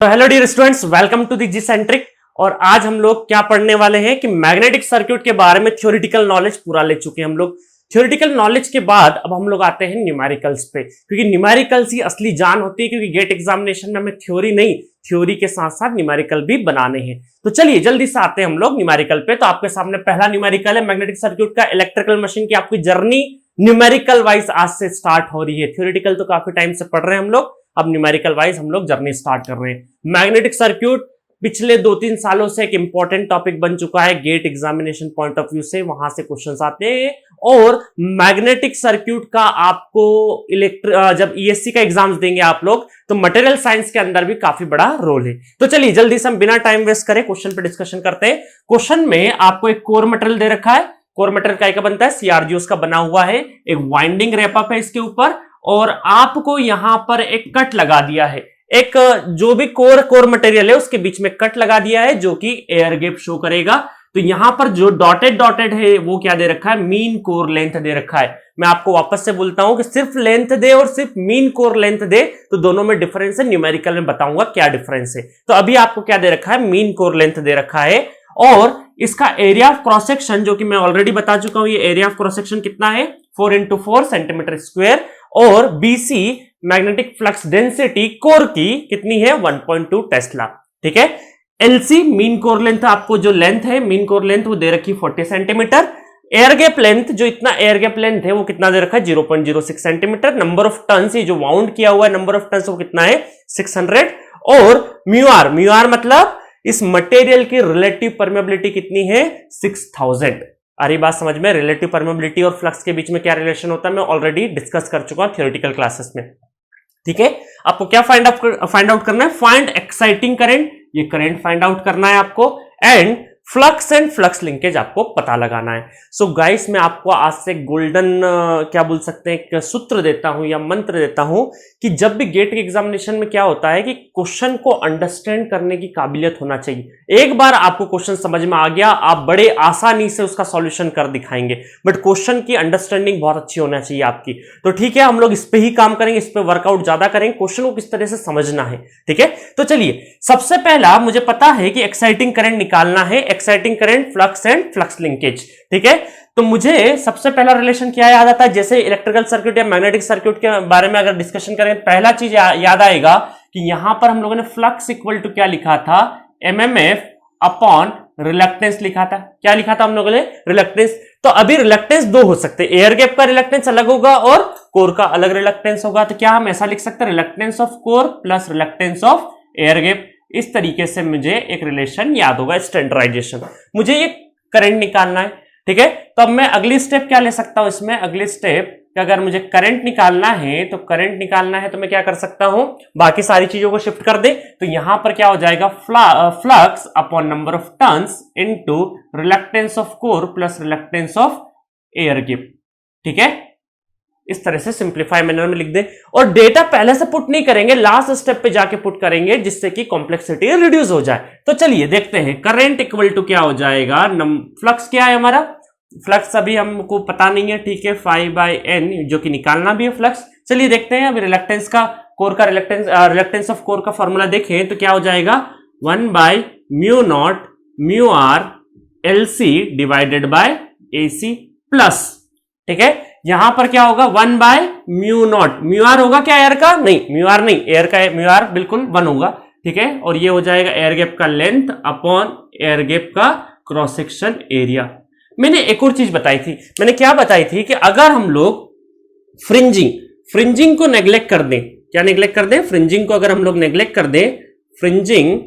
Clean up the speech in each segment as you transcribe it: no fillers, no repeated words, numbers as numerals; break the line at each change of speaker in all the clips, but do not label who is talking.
तो hello dear students, welcome to the G centric. और आज हम लोग क्या पढ़ने वाले हैं कि मैग्नेटिक सर्किट के बारे में थ्योरेटिकल नॉलेज पूरा ले चुके हैं हम लोग। थ्योरेटिकल नॉलेज के बाद अब हम लोग आते हैं न्यूमेरिकल्स पे, क्योंकि न्यूमेरिकल्स ही असली जान होती है। क्योंकि गेट एग्जामिनेशन में हमें थ्योरी नहीं, थ्योरी के साथ साथ न्यूमेरिकल भी बनाने हैं। तो चलिए जल्दी से आते हैं हम लोग न्यूमेरिकल पे। तो आपके सामने पहला न्यूमेरिकल है मैग्नेटिक सर्किट का। इलेक्ट्रिकल मशीन की आपकी जर्नी न्यूमेरिकल वाइज आज से स्टार्ट हो रही है। थ्योरेटिकल तो काफी टाइम से पढ़ रहे हैं हम लोग, अब न्यूमेरिकल वाइज हम लोग जर्नी स्टार्ट कर रहे हैं। मैग्नेटिक सर्किट पिछले 2-3 सालों से एक इंपॉर्टेंट टॉपिक बन चुका है GATE examination point of view से, वहां से क्वेश्चंस आते हैं। और मैग्नेटिक सर्किट का आपको जब ईएससी का एग्जाम्स देंगे आप लोग, तो मटेरियल साइंस के अंदर भी काफी बड़ा रोल है। तो चलिए जल्दी से हम बिना टाइम वेस्ट करें क्वेश्चन पे डिस्कशन करते हैं। क्वेश्चन में आपको एक कोर मटेरियल दे रखा है। कोर मटेरियल क्या बनता है? सीआरजीओस का बना हुआ है। एक वाइंडिंग रैपअप है इसके ऊपर, और आपको यहां पर एक कट लगा दिया है। एक जो भी कोर मटेरियल है उसके बीच में कट लगा दिया है, जो कि एयर गैप शो करेगा। तो यहां पर जो डॉटेड है वो क्या दे रखा है? मीन कोर लेंथ दे रखा है। मैं आपको वापस से बोलता हूं कि सिर्फ लेंथ दे और सिर्फ मीन कोर लेंथ दे तो दोनों में डिफरेंस है। न्यूमेरिकल में बताऊंगा क्या डिफरेंस है। तो अभी आपको क्या दे रखा है? मीन कोर लेंथ दे रखा है। और इसका एरिया ऑफ क्रॉस सेक्शन, जो कि मैं ऑलरेडी बता चुका हूं, ये एरिया ऑफ क्रॉस सेक्शन कितना है? 4x4 centimetre square. और B C magnetic flux density core की कितनी है? 1.2 टेस्ला। ठीक है। एलसी मीन कोर लेंथ, आपको जो लेंथ है मीन कोर लेंथ वो दे रखी 40 सेंटीमीटर। एयर गैप लेंथ, जो इतना एयर गैप लेंथ है वो कितना दे रखा है? 0.06 सेंटीमीटर। नंबर ऑफ टन्स, ये जो वाउंड किया हुआ है नंबर ऑफ टन्स वो कितना है? 600। और म्यू आर मतलब इस मटेरियल की रिलेटिव परमेबिलिटी कितनी है? 6000। अरे बात समझ में? रिलेटिव परमेबिलिटी और फ्लक्स के बीच में क्या रिलेशन होता है मैं ऑलरेडी डिस्कस कर चुका हूं थ्योरेटिकल क्लासेस में। ठीक है। आपको क्या फाइंड आउट करना है? फाइंड एक्साइटिंग करंट, ये करंट फाइंड आउट करना है आपको। And flux and flux linkage आपको पता लगाना है। सो गाइस, मैं आपको आज से गोल्डन क्या बोल सकते हैं एक सूत्र देता हूं या मंत्र देता हूं कि जब भी गेट के एग्जामिनेशन में क्या होता है कि क्वेश्चन को अंडरस्टैंड करने की काबिलियत होना चाहिए। एक बार आपको क्वेश्चन समझ में आ गया, आप बड़े आसानी से उसका सॉल्यूशन कर दिखाएंगे, बट क्वेश्चन की अंडरस्टैंडिंग बहुत अच्छी होना चाहिए आपकी। तो ठीक है, हम लोग इस पे ही काम करेंगे, इस पे वर्कआउट ज्यादा करेंगे, क्वेश्चन को किस तरह से समझना है। ठीक है। तो चलिए, सबसे पहला मुझे पता है कि एक्साइटिंग करंट निकालना है। Exciting current, flux and flux linkage. ठीक है। तो मुझे सबसे पहला रिलेशन क्या याद आता है? जैसे इलेक्ट्रिकल सर्किट या मैग्नेटिक सर्किट के बारे में अगर डिस्कशन करें, पहला चीज याद आएगा कि यहां पर हम लोगों ने फ्लक्स इक्वल टू क्या लिखा था? एमएमएफ अपॉन रिलक्टेंस लिखा था। क्या लिखा था हम लोगों ने? रिलक्टेंस। तो अभी रिलक्टेंस दो हो सकते हैं, एयर गैप का रिलक्टेंस अलग होगा और कोर का अलग रिलक्टेंस होगा। तो क्या हम ऐसा लिख सकते हैं? Reluctance of core plus reluctance of air gap. इस तरीके से मुझे एक रिलेशन याद होगा, स्टैंडर्डाइजेशन। मुझे ये करंट निकालना है। ठीक है। तो अब मैं अगली स्टेप क्या ले सकता हूं इसमें? अगली स्टेप कि अगर मुझे करंट निकालना है तो मैं क्या कर सकता हूं? बाकी सारी चीजों को शिफ्ट कर दे। तो यहां पर क्या हो जाएगा? Flux upon number of turns into reluctance of core plus reluctance of air gap. ठीक है। इस तरह से सिंप्लीफाई मैनर में लिख दे। और डेटा पहले से पुट नहीं करेंगे, लास्ट स्टेप पे जाके पुट करेंगे, जिससे कि कॉम्प्लेक्सिटी रिड्यूस हो जाए। तो चलिए देखते हैं। करंट इक्वल टू क्या हो जाएगा? फ्लक्स क्या है हमारा? फ्लक्स अभी हमको पता नहीं है। ठीक है। 5/n, जो कि निकालना भी है फ्लक्स। चलिए देखते हैं। अभी रिलक्टेंस का, कोर का रिलक्टेंस ऑफ कोर का फॉर्मूला देखें तो क्या हो जाएगा? 1/μ0 μr LC divided bye AC plus. ठीक है। यहां पर क्या होगा? 1/μ0। म्यूआर होगा क्या एयर का? नहीं, म्यूआर नहीं, एयर का म्यूआर बिल्कुल 1 होगा। ठीक है। और ये हो जाएगा एयर गैप का लेंथ अपॉन एयर गैप का क्रॉस सेक्शन एरिया। मैंने एक और चीज बताई थी। मैंने क्या बताई थी कि अगर हम लोग फ्रिंजिंग को नेग्लेक्ट कर दें, क्या नेग्लेक्ट कर दें? फ्रिंजिंग को अगर हम लोग नेग्लेक्ट कर दें, फ्रिंजिंग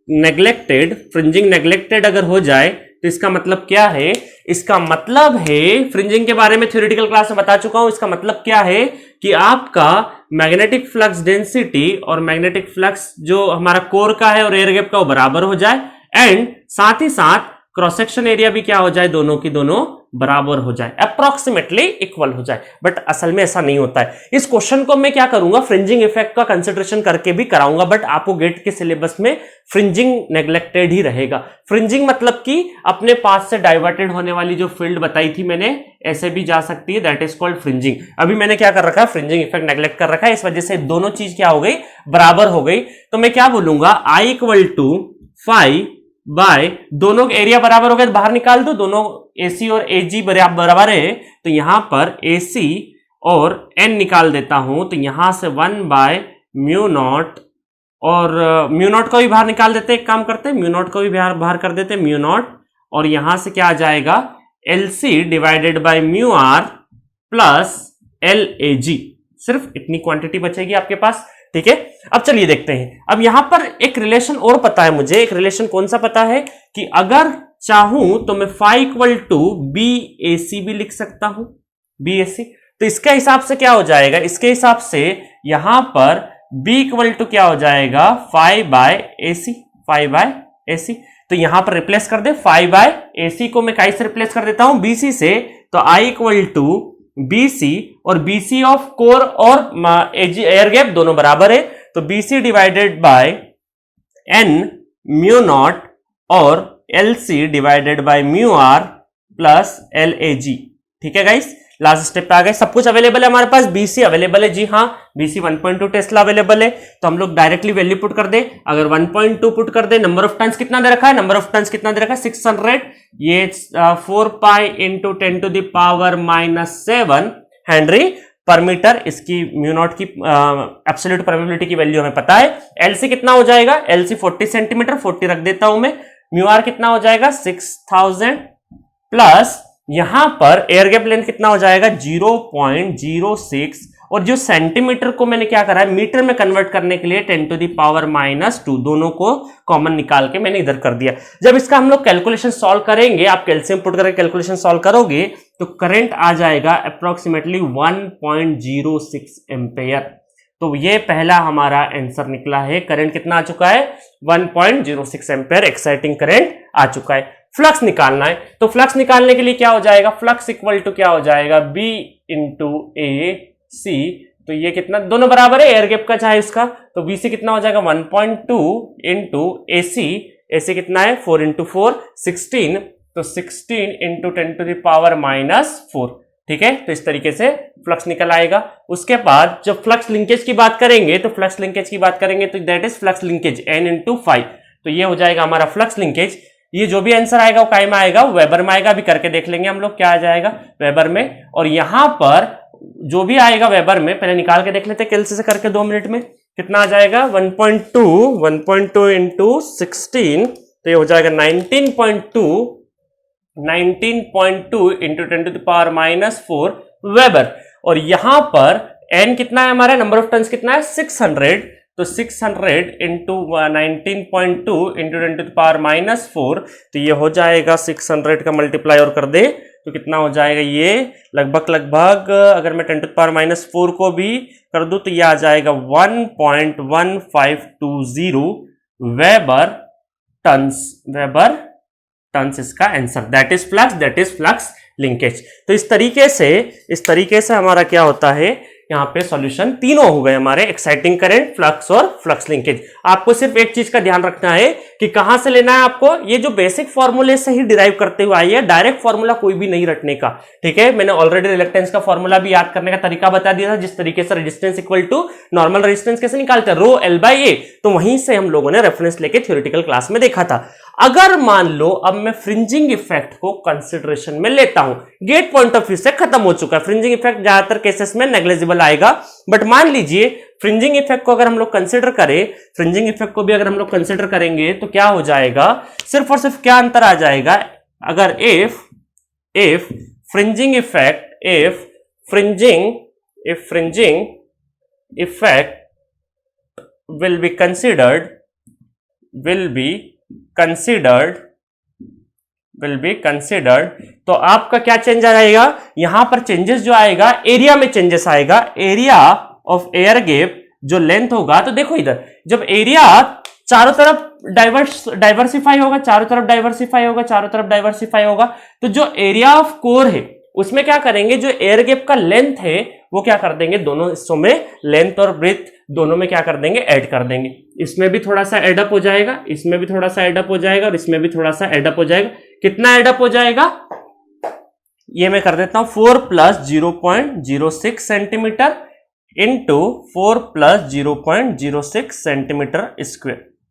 नेग्लेक्टेड अगर हो जाए तो इसका मतलब क्या है? इसका मतलब है, फ्रिंजिंग के बारे में थ्योरेटिकल क्लास में बता चुका हूं। इसका मतलब क्या है कि आपका मैग्नेटिक फ्लक्स डेंसिटी और मैग्नेटिक फ्लक्स जो हमारा कोर का है और एयर गैप का वो बराबर हो जाए। एंड साथ ही साथ क्रॉस सेक्शन एरिया भी क्या हो जाए? दोनों की दोनों बराबर हो जाए, अप्रोक्सीमेटली इक्वल हो जाए, बट असल में ऐसा नहीं होता है। इस क्वेश्चन को मैं क्या करूंगा, फ्रिंजिंग इफेक्ट का कंसिडरेशन करके भी कराऊंगा, बट आपको गेट के सिलेबस में फ्रिंजिंग नेग्लेक्टेड ही रहेगा। फ्रिंजिंग मतलब कि अपने पास से डाइवर्टेड होने वाली जो फील्ड बताई थी मैंने, ऐसे भी जा सकती है, दैट इज कॉल्ड फ्रिंजिंग। अभी मैंने क्या कर रखा है, फ्रिंजिंग इफेक्ट नेग्लेक्ट कर रखा है, इस वजह से दोनों चीज क्या हो गई, बराबर हो गई। तो मैं क्या बोलूंगा, I इक्वल टू 5 बाय, दोनों एरिया बराबर हो गए तो बाहर निकाल दो, दोनों AC और AG बराबर है, तो यहां पर AC और N निकाल देता हूं, तो यहां से 1 बाय म्यू नॉट, और म्यू नॉट को भी बाहर निकाल देते, एक काम करते हैं म्यू नॉट को भी बाहर कर देते, म्यू नॉट, और यहां से क्या आ जाएगा, LC divided by mu r plus LAG, सिर्फ इतनी क्वांटिटी बचेगी आपके पास, ठीक है। अब चलिए देखते हैं, अब यहां पर एक रिलेशन और पता है मुझे, एक रिलेशन कौन सा पता है कि अगर चाहूं तो मैं phi इक्वल टू BAC भी लिख सकता हूं, BAC। तो इसके हिसाब से क्या हो जाएगा, इसके हिसाब से यहां पर B इक्वल टू क्या हो जाएगा, phi by AC, phi by AC। तो यहां पर रिप्लेस कर दे, phi बाय AC को मैं से रिप्लेस कर देता हूं, BC से, तो I इक्वल टू BC, और BC ऑफ कोर और एयर गैप दोनों बराबर है, तो BC divided by N mu naught और LC divided by mu r plus LAG, ठीक है गाइस। लास्ट स्टेप पे आ गए, सब कुछ अवेलेबल है हमारे पास, BC अवेलेबल है, जी हाँ, BC 1.2 टेस्ला अवेलेबल है, तो हम लोग डायरेक्टली वैल्यू पुट कर दे। अगर 1.2 पुट कर दे, नंबर ऑफ टन्स कितना दे रखा है, नंबर ऑफ टन्स कितना दे रखा है, 600, ये 4 pi into 10 to the power -7 henry per metre, इसकी म्यू नॉट की एब्सोल्यूट प्रोबेबिलिटी की वैल्यू हमें पता है। LC कितना हो जाएगा, LC 40 सेंटीमीटर, 40 रख देता हूं मैं। म्यू आर कितना हो जाएगा, 6000 प्लस यहां पर एयर गैप लेंथ कितना हो जाएगा, 0.06, और जो सेंटीमीटर को मैंने क्या करा है, मीटर में कन्वर्ट करने के लिए 10 टू द पावर -2, दोनों को कॉमन निकाल के मैंने इधर कर दिया। जब इसका हम लोग कैलकुलेशन सॉल्व करेंगे, आप कैल्शियम पुट करके कैलकुलेशन सॉल्व करोगे, तो करंट आ जाएगा अप्रोक्सीमेटली 1.06 एम्पेयर। तो ये पहला हमारा आंसर निकला है, करंट कितना आ चुका है, 1.06 एम्पेयर एक्साइटिंग करंट आ चुका है। फ्लक्स निकालना है, तो फ्लक्स निकालने के लिए क्या हो जाएगा, फ्लक्स इक्वल टू क्या हो जाएगा, B इंटू AC, तो ये कितना, दोनों बराबर है, एयर गैप का चाहे इसका, तो BC कितना हो जाएगा 1.2 इंटू AC कितना है 4 इंटू 4 16, तो 16 इंटू 10 टू द पावर -4, ठीक है। तो इस तरीके से फ्लक्स निकल आएगा। उसके बाद जब फ्लक्स लिंकेज की बात करेंगे, तो फ्लक्स लिंकेज की बात करेंगे तो that is flux linkage N into 5, तो ये हो जाएगा हमारा फ्लक्स लिंकेज। ये जो भी आंसर आएगा वो काय में आएगा, वेबर में आएगा, अभी करके देख लेंगे हम लोग क्या आ जाएगा वेबर में। और यहां पर जो भी आएगा वेबर में, पहले निकाल के देख लेते हैं कैलसी से करके 2 मिनट में, कितना आ जाएगा 1.2 इंटू 16, तो ये हो जाएगा 19.2 into 10 to the power -4 weber. और यहां पर N कितना है हमारा, नंबर ऑफ टन्स कितना है 600, तो 600 into 19.2 into 10 to the power -4, तो ये हो जाएगा 600 का मल्टीप्लाई और कर दे तो कितना हो जाएगा, ये लगभग अगर मैं 10 टू द पावर -4 को भी कर दूं तो ये आ जाएगा 1.1520 वेबर टन्स इसका answer, that is flux linkage. तो इस तरीके से हमारा क्या होता है, यहाँ पे सॉल्यूशन तीनों हो गए हमारे, एक्साइटिंग करंट, फ्लक्स और फ्लक्स लिंकेज। आपको सिर्फ एक चीज का ध्यान रखना है कि कहां से लेना है आपको, ये जो बेसिक फॉर्मूले से ही डिराइव करते हुए आई है, डायरेक्ट फॉर्मूला कोई भी नहीं रटने का, ठीक है। मैंने ऑलरेडी रिलेक्टेंस का फॉर्मूला भी याद करने का तरीका बता दिया था, जिस तरीके से resistance equal to normal resistance कैसे निकालते हैं, रो L बाई A, तो वहीं से हम लोगों ने रेफरेंस लेके थ्योरेटिकल क्लास में देखा था। अगर मान लो अब मैं फ्रिंजिंग इफेक्ट को कंसिडरेशन में लेता हूं, गेट पॉइंट ऑफ व्यू से खत्म हो चुका है, फ्रिंजिंग इफेक्ट ज्यादातर केसेस में नेग्लिजिबल आएगा, बट मान लीजिए फ्रिंजिंग इफेक्ट को अगर हम लोग कंसिडर करें, फ्रिंजिंग इफेक्ट को भी अगर हम लोग कंसिडर करेंगे तो क्या हो जाएगा, सिर्फ और सिर्फ क्या अंतर आ जाएगा, अगर if fringing effect will be considered, तो आपका क्या चेंज आएगा, यहां पर चेंजेस जो आएगा, एरिया में चेंजेस आएगा, एरिया ऑफ एयर गैप जो लेंथ होगा, तो देखो इधर जब एरिया चारों तरफ डाइवर्सिफाई होगा, चारों तरफ डाइवर्सिफाई होगा, चारों तरफ डाइवर्सिफाई होगा। तो जो एरिया ऑफ कोर है उसमें क्या करेंगे, जो एयर गैप का लेंथ है वो क्या कर देंगे, दोनों हिस्सों में लेंथ और ब्रेथ दोनों में क्या कर देंगे, ऐड कर देंगे। इसमें भी थोड़ा सा एडअप हो जाएगा, इसमें भी थोड़ा सा एडअप हो जाएगा और इसमें भी थोड़ा सा एडअप हो जाएगा। कितना एडअप हो जाएगा, ये मैं कर देता हूं 4 plus 0.06 centimetre into 4 plus 0.06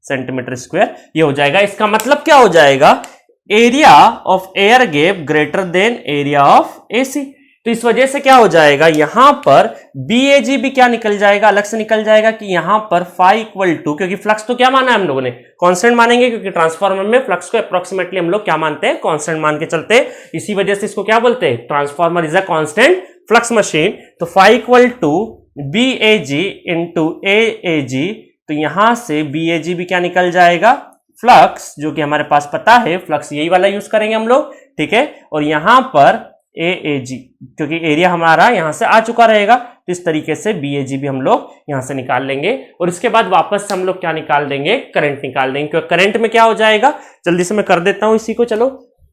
centimetre square ये हो जाएगा। इसका मतलब क्या हो जाएगा, area of air gap greater than area of AC. तो इस वजह से क्या हो जाएगा, यहां पर BAG भी क्या निकल जाएगा, अलग से निकल जाएगा कि यहां पर फाई इक्वल टू, क्योंकि फ्लक्स तो क्या माना है हम लोगों ने, कांस्टेंट मानेंगे, क्योंकि ट्रांसफार्मर में फ्लक्स को अप्रोक्सीमेटली हम लोग क्या मानते हैं, कांस्टेंट मान के चलते हैं। इसी वजह से इसको क्या बोलते हैं, transformer is a constant flux machine. तो phi equal to BAG into AAG, तो यहां से BAG भी क्या निकल जाएगा, फ्लक्स, जो कि हमारे पास पता है फ्लक्स यही वाला यूज करेंगे हम लोग, ठीक है। और यहां पर AAG, क्योंकि एरिया हमारा यहां से आ चुका रहेगा, तो इस तरीके से BAG भी हम लोग यहां से निकाल लेंगे। और इसके बाद वापस से हम लोग क्या निकाल देंगे, करंट निकाल देंगे। क्योंकि करंट में क्या हो जाएगा, जल्दी से मैं कर देता हूं इसी को, चलो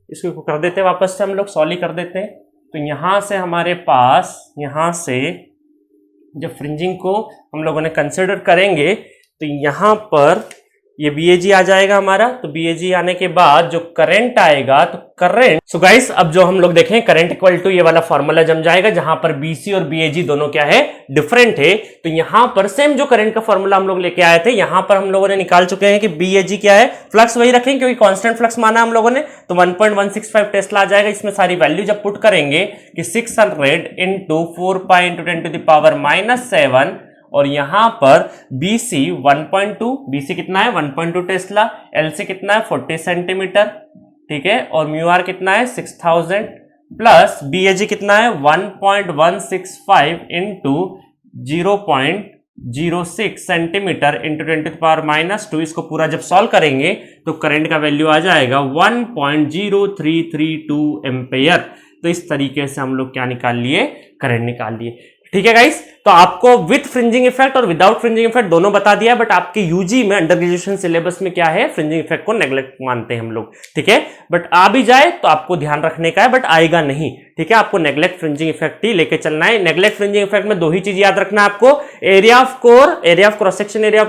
इसको कर देते हैं, वापस से हम लोग सॉल्व कर देते हैं। तो यहां से हमारे पास, यहां से जब फ्रिंजिंग को हम लोगों ने कंसिडर करेंगे तो यहां पर ये BAG आ जाएगा हमारा। तो BAG आने के बाद जो करंट आएगा, तो करंट, सो गाइस अब जो हम लोग देखें करंट इक्वल टू ये वाला फॉर्मूला जम जाएगा, जहां पर BC और BAG दोनों क्या है, डिफरेंट है। तो यहां पर सेम जो करंट का फॉर्मूला हम लोग लेके आए थे, यहां पर हम लोगों ने निकाल चुके हैं कि BAG क्या है, फ्लक्स वही रखेंगे क्योंकि कांस्टेंट फ्लक्स माना हम लोगों ने, तो 1.165 टेस्ला आ जाएगा। इसमें सारी वैल्यू जब पुट करेंगे कि 600 into 4 pi into 10 to the power -7, और यहां पर BC 1.2, BC कितना है 1.2 टेस्ला, LC कितना है 40 सेंटीमीटर, ठीक है, और म्यू आर कितना है 6000, प्लस BAG कितना है 1.165 into 0.06 centimetre into 10 to the power -2। इसको पूरा जब सॉल्व करेंगे तो करंट का वैल्यू आ जाएगा 1.0332 एम्पेयर। तो इस तरीके से हम लोग क्या निकाल लिए, करंट निकाल लिए, ठीक है गाइस। तो आपको विथ फ्रिंजिंग इफेक्ट और विदाउट फ्रिंजिंग इफेक्ट दोनों बता दिया, बट आपके यूजी में अंडर ग्रेजुएशन सिलेबस में क्या है, फ्रिंजिंग इफेक्ट को नेग्लेक्ट मानते हैं हम लोग, ठीक है। बट आ भी जाए तो आपको ध्यान रखने का है, बट आएगा नहीं, ठीक है। आपको नेग्लेक्ट फ्रिंजिंग इफेक्ट ही लेके चलना है। नेग्लेक्ट फ्रिंजिंग इफेक्ट में दो ही चीज याद रखना है आपको, area of core, area of cross section area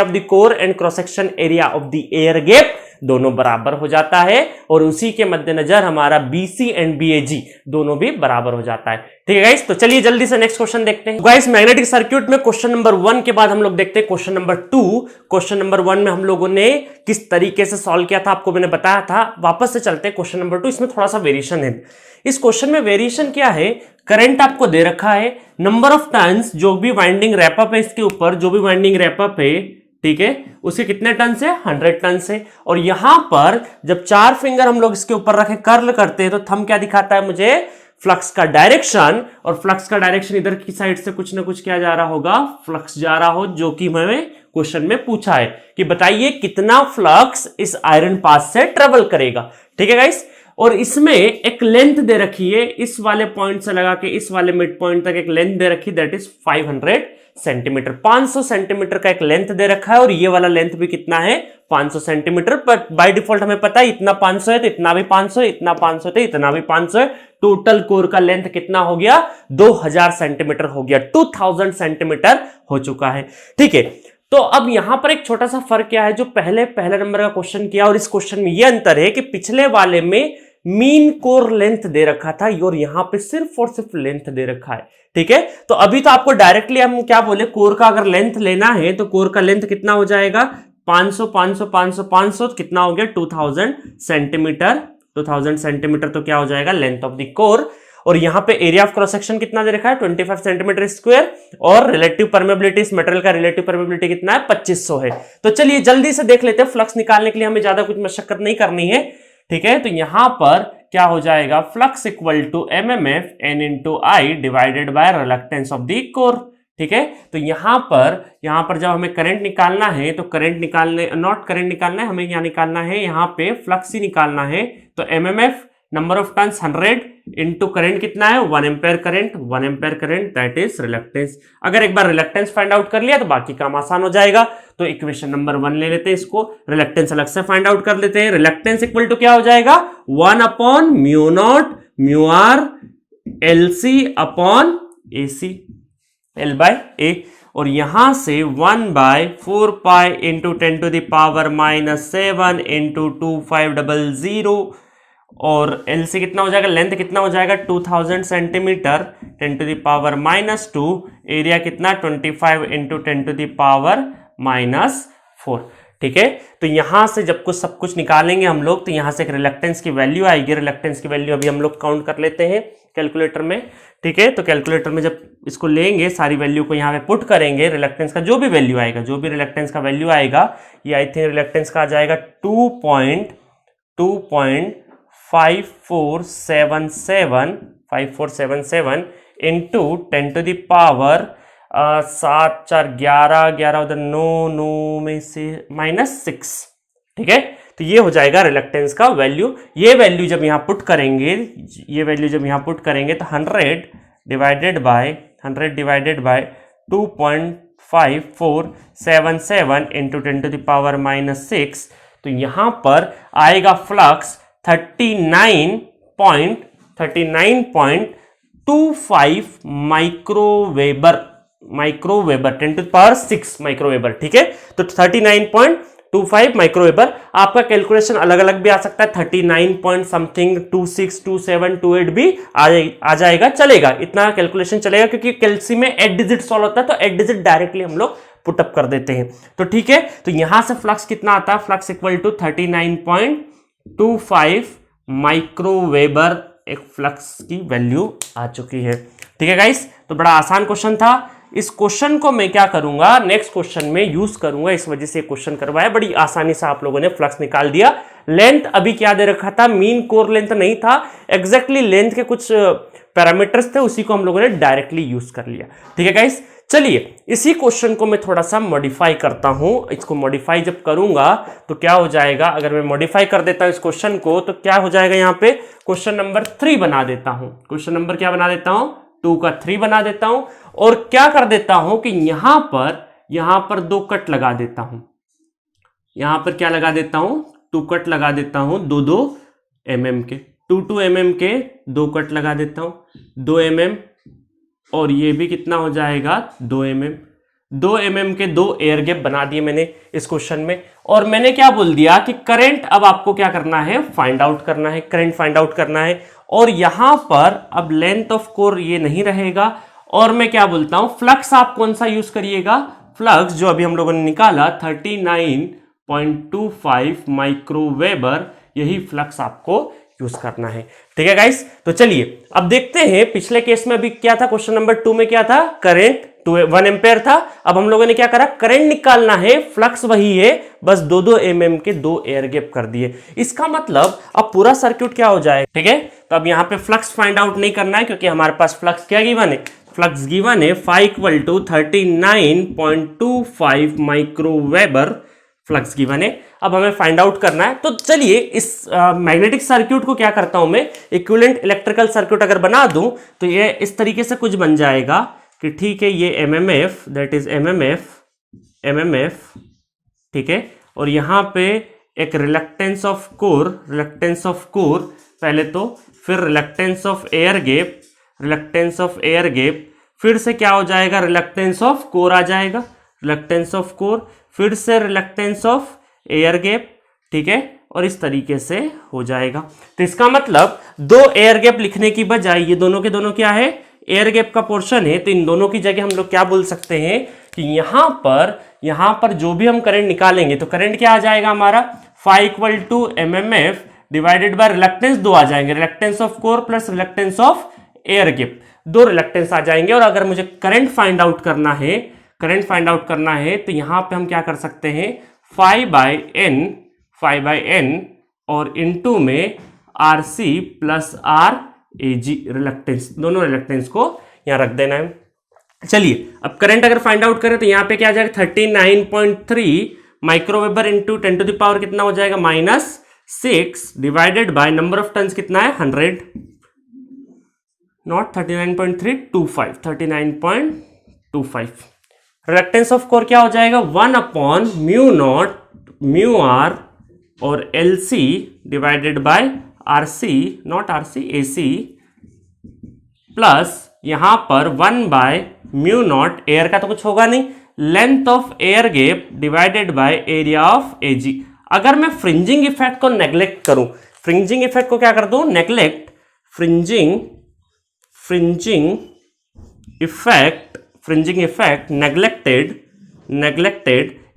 of the core and cross section area of the air gap दोनों बराबर हो जाता है, और उसी के मद्देनजर हमारा BC एंड BAG दोनों भी बराबर हो जाता है, ठीक है गाइस। तो चलिए जल्दी से नेक्स्ट क्वेश्चन देखते हैं गाइस। मैग्नेटिक सर्किट में क्वेश्चन नंबर 1 के बाद हम लोग देखते हैं क्वेश्चन नंबर 2। क्वेश्चन नंबर 1 में हम लोगों ने किस तरीके से सॉल्व किया था आपको मैंने बताया था। वापस से चलते हैं क्वेश्चन नंबर 2, इसमें थोड़ा सा वेरिएशन है। इस क्वेश्चन में वेरिएशन क्या है, करंट आपको दे रखा है, नंबर ऑफ टर्न्स, जो भी वाइंडिंग रैपअप है इसके ऊपर, जो भी वाइंडिंग रैपअप है, ठीक है, उसके कितने टन से, 100 टन से। और यहां पर जब 4 फिंगर हम लोग इसके ऊपर रखे कर्ल करते हैं तो थंब क्या दिखाता है मुझे, फ्लक्स का डायरेक्शन। और फ्लक्स का डायरेक्शन इधर की साइड से कुछ ना कुछ क्या जा रहा होगा, फ्लक्स जा रहा हो, जो कि हमें क्वेश्चन में पूछा है कि बताइए कितना फ्लक्स इस आयरन पाथ से ट्रेवल करेगा, ठीक है गाइस। और इसमें एक लेंथ दे रखी है, इस वाले पॉइंट से लगा के इस वाले मिड पॉइंट तक एक लेंथ दे रखी, दैट इज 500 सेंटीमीटर, 500 सेंटीमीटर का एक लेंथ दे रखा है। और ये वाला लेंथ भी कितना है, 500 सेंटीमीटर। पर बाय डिफॉल्ट हमें पता है इतना 500 है तो इतना भी 500 है, इतना 500 है इतना भी 500 है। टोटल कोर का लेंथ कितना हो गया, 2000 सेंटीमीटर हो गया, 2000 सेंटीमीटर हो चुका है, ठीक है। तो अब यहां पर एक छोटा सा फर्क क्या है, जो पहले नंबर का क्वेश्चन किया और इस क्वेश्चन में यह अंतर है कि पिछले वाले में मीन कोर लेंथ दे रखा था और यहां पे सिर्फ और सिर्फ लेंथ दे रखा है, ठीक है। तो अभी तो आपको डायरेक्टली हम क्या बोले, कोर का अगर लेंथ लेना है तो कोर का लेंथ कितना हो जाएगा, 500 500 500 500 कितना हो गया, 2000 सेंटीमीटर। 2000 सेंटीमीटर तो क्या हो जाएगा, लेंथ ऑफ द कोर। और यहां पे एरिया ऑफ क्रॉस सेक्शन कितना दे रखा है, 25 सेंटीमीटर स्क्वायर। और रिलेटिव परमेबिलिटी, इस मटेरियल का रिलेटिव परमेबिलिटी कितना है, 2500 है। तो चलिए जल्दी से देख लेते हैं, फ्लक्स निकालने के लिए हमें ज्यादा कुछ मशक्कत नहीं करनी है, ठीक है। तो यहां पर क्या हो जाएगा, flux equal to MMF N into I divided by reluctance of the core, ठीक है। तो यहां पर जब हमें करंट निकालना है तो करंट निकालने, नॉट करंट निकालना है, हमें क्या निकालना है, यहां पे फ्लक्स ही निकालना है। तो MMF number of turns 100 into current कितना है 1 ampere current, 1 ampere current that is reluctance. अगर एक बार रिलक्टेंस फाइंड आउट कर लिया तो बाकी काम आसान हो जाएगा। तो इक्वेशन नंबर 1 ले लेते हैं, इसको रिलक्टेंस अलग से फाइंड आउट कर लेते हैं। रिलक्टेंस इक्वल टू क्या हो जाएगा 1 upon mu naught mu R L C upon A C, L by A, और यहां से 1/4 pi into 10 to the power -7 into 2500, और एल सी कितना हो जाएगा, लेंथ कितना हो जाएगा 2000 centimetre 10 to the power -2, area कितना 25 इंटू 10 टू द पावर -4। ठीक है, तो यहां से जब कुछ सब कुछ निकालेंगे हम लोग तो यहां से एक रिलक्टेंस की वैल्यू आएगी। रिलक्टेंस की वैल्यू अभी हम लोग काउंट कर लेते हैं कैलकुलेटर में। ठीक है, तो कैलकुलेटर में जब इसको लेंगे सारी वैल्यू को यहाँ पे पुट करेंगे, रिलक्टेंस का जो भी वैल्यू आएगा, जो भी रिलक्टेंस का वैल्यू आएगा, ये आई थिंक रिलक्टेंस का आ जाएगा 2.5477 इंटू 10 टू द पावर 7 4 11 11 उधर 9 में से -6। ठीक है, तो ये हो जाएगा रिलक्टेंस का वैल्यू। ये वैल्यू जब यहाँ पुट करेंगे, ये वैल्यू जब यहाँ पुट करेंगे तो 100 divided by 2.5477 into 10 to the power -6, तो यहाँ पर आएगा flux 39.25 microweber 10 to the power 6 microweber. ठीक है, तो 39.25 माइक्रोवेबर। आपका कैलकुलेशन अलग अलग भी आ सकता है, 39 पॉइंट समथिंग 26 27 28 भी आ जाएगा, चलेगा, इतना कैलकुलेशन चलेगा, क्योंकि कैलसी में 8 डिजिट सॉल्व होता है तो 8 डिजिट डायरेक्टली हम लोग पुटअप कर देते हैं। तो ठीक है, तो यहां से फ्लक्स कितना आता है, फ्लक्स इक्वल टू 39.25 माइक्रोवेबर एक फ्लक्स की वैल्यू आ चुकी है। ठीक है गाइस, तो बड़ा आसान क्वेश्चन था। इस क्वेश्चन को मैं क्या करूंगा, नेक्स्ट क्वेश्चन में यूज करूंगा, इस वजह से क्वेश्चन करवाया, बड़ी आसानी से आप लोगों ने फ्लक्स निकाल दिया। लेंथ अभी क्या दे रखा था, मीन कोर लेंथ नहीं था, एग्जैक्टली लेंथ के कुछ पैरामीटर्स थे, उसी को हम लोगों ने डायरेक्टली यूज कर लिया। ठीक है गाइस, चलिए इसी क्वेश्चन को मैं थोड़ा सा मॉडिफाई करता हूं। इसको मॉडिफाई जब करूंगा तो क्या हो जाएगा, अगर मैं मॉडिफाई कर देता हूं इस क्वेश्चन को तो क्या हो जाएगा, यहां पे क्वेश्चन नंबर 3 बना देता हूं। क्वेश्चन नंबर क्या बना देता हूं, 2 का 3 बना देता हूं, और क्या कर देता हूं कि यहां पर 2 कट लगा देता हूं। यहां पर क्या लगा देता हूं, 2 कट लगा देता हूं, 2 mm के, 2 mm के 2 कट लगा देता हूं, 2 mm, और ये भी कितना हो जाएगा 2 mm। 2 mm के 2 एयर गैप बना दिए मैंने इस क्वेश्चन में। और मैंने क्या बोल दिया कि करंट अब आपको क्या करना है, फाइंड आउट करना है, करंट फाइंड आउट करना है। और यहां पर अब लेंथ ऑफ कोर ये नहीं रहेगा, और मैं क्या बोलता हूं, फ्लक्स आप कौन सा यूज करिएगा, फ्लक्स जो अभी हम लोगों ने निकाला 39.25 माइक्रोवेबर, यही फ्लक्स आपको यूज करना है। ठीक है गाइस, तो चलिए अब देखते हैं, पिछले केस में अभी क्या था, क्वेश्चन नंबर 2 में क्या था, करंट 1 एम्पेयर था। अब हम लोगों ने क्या करा, करंट निकालना है, फ्लक्स वही है, बस 2 mm के 2 एयर गैप कर दिए। इसका मतलब अब पूरा सर्किट क्या हो जाएगा। ठीक है, तो अब यहां पे फ्लक्स फाइंड आउट नहीं करना है, क्योंकि हमारे पास फ्लक्स क्या गिवन है, फ्लक्स गिवन है phi equal to 39.25 microweber flux given है। अब हमें फाइंड आउट करना है, तो चलिए इस मैग्नेटिक सर्किट को क्या करता हूं मैं, इक्विवेलेंट इलेक्ट्रिकल सर्किट अगर बना दूं तो ये इस तरीके से कुछ बन जाएगा कि ठीक है, ये एमएमएफ, दैट इज एमएमएफ, ठीक है, और यहां पे एक रिलक्टेंस ऑफ कोर पहले तो, फिर रिलक्टेंस ऑफ एयर गैप, फिर से क्या हो जाएगा, रिलक्टेंस ऑफ कोर आ जाएगा, रिलक्टेंस ऑफ कोर, फिर से रिलक्टेंस ऑफ एयर गैप। ठीक है, और इस तरीके से हो जाएगा। तो इसका मतलब 2 एयर गैप लिखने की बजाय ये दोनों के दोनों क्या है, एयर गैप का पोर्शन है, तो इन दोनों की जगह हम लोग क्या बोल सकते हैं कि यहां पर जो भी हम करंट निकालेंगे तो करंट क्या आ जाएगा हमारा, phi equal to MMF divided by reluctance 2 आ जाएंगे, reluctance of core plus reluctance of air gap, 2 reluctance आ जाएंगे। और अगर मुझे करंट फाइंड आउट करना है तो यहां पे हम क्या कर सकते हैं, phi बाय n और इनटू में RC प्लस RAG रिलक्टेंस, दोनों रिलक्टेंस को यहां रख देना है। चलिए अब करंट अगर फाइंड आउट करें तो यहां पे क्या आ जाएगा, 39.3 माइक्रोवेबर इंटू 10 टू द पावर कितना हो जाएगा, -6 divided by number of turns कितना है, 100, नॉट 39.325, 39.25। रिएक्टेंस ऑफ कोर क्या हो जाएगा 1/μ0 μr और LC divided bye RC, not RC, AC, plus यहां पर 1/μ0, एयर का तो कुछ होगा नहीं, length of air gap divided by area of AG। अगर मैं फ्रिंजिंग इफेक्ट को नेग्लेक्ट करूं, फ्रिंजिंग इफेक्ट को क्या कर दूं, नेग्लेक्ट, फ्रिंजिंग इफेक्ट नेग्लेक्टेड,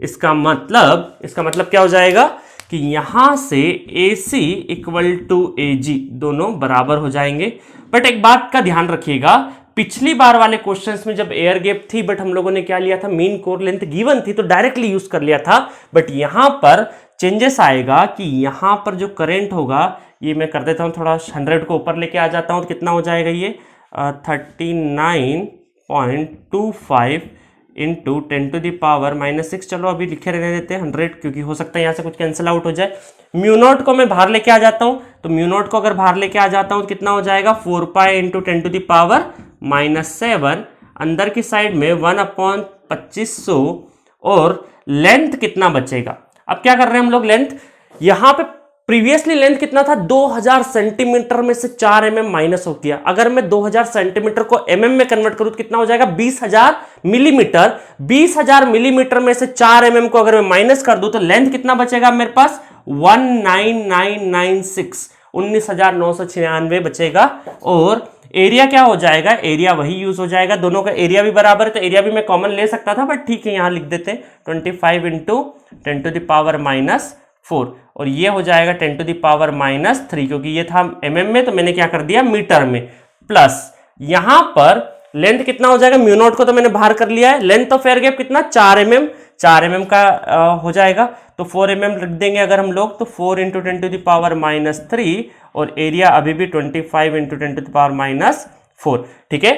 इसका मतलब क्या हो जाएगा कि यहां से AC इक्वल टू AG दोनों बराबर हो जाएंगे। बट एक बात का ध्यान रखिएगा, पिछली बार वाले क्वेश्चंस में जब एयर गैप थी बट हम लोगों ने क्या लिया था, मीन कोर लेंथ गिवन थी तो डायरेक्टली यूज कर लिया था। बट यहां पर चेंजेस आएगा कि यहां पर जो करंट होगा, ये मैं कर देता हूं थोड़ा 100 को ऊपर लेके आ जाता हूं तो कितना हो जाएगा ये 39.25 इंटू 10⁻⁻⁶। चलो अभी लिखे रहने देते हैं 100, क्योंकि हो सकता है यहाँ से कुछ कैंसिल आउट हो जाए। μ0 को मैं बाहर लेके आ जाता हूँ, तो μ0 को अगर बाहर लेके आ जाता हूँ तो कितना हो जाएगा 4π इंटू 10⁻⁷। अंदर की साइड में 1/2500 और लेंथ कितना बचेगा। अब क्या कर रहे हैं हम लोग, लेंथ यहाँ पे प्रीवियसली लेंथ कितना था 2000 सेंटीमीटर में से 4 mm माइनस हो गया। अगर मैं 2000 सेंटीमीटर को mm में कन्वर्ट करूं तो कितना हो जाएगा 20,000 मिलीमीटर। 20,000 मिलीमीटर में से 4 mm को अगर मैं माइनस कर दूं तो लेंथ कितना बचेगा मेरे पास 19996, 19,996 बचेगा। और एरिया क्या हो जाएगा, एरिया वही यूज हो जाएगा, दोनों का एरिया भी बराबर है तो एरिया भी मैं कॉमन ले सकता था, बट ठीक है यहां लिख देते हैं 25 इंटू 10⁻⁻4 और ये हो जाएगा 10⁻⁻3, क्योंकि ये था mm में तो मैंने क्या कर दिया मीटर में। प्लस यहां पर लेंथ कितना हो जाएगा, μ0 को तो मैंने बाहर कर लिया है, लेंथ ऑफ एयर गैप कितना 4 mm का हो जाएगा, तो 4 mm लिख देंगे अगर हम लोग, तो 4 इंटू 10⁻⁻3 और एरिया अभी भी 25 इंटू 10⁻⁴। ठीक है,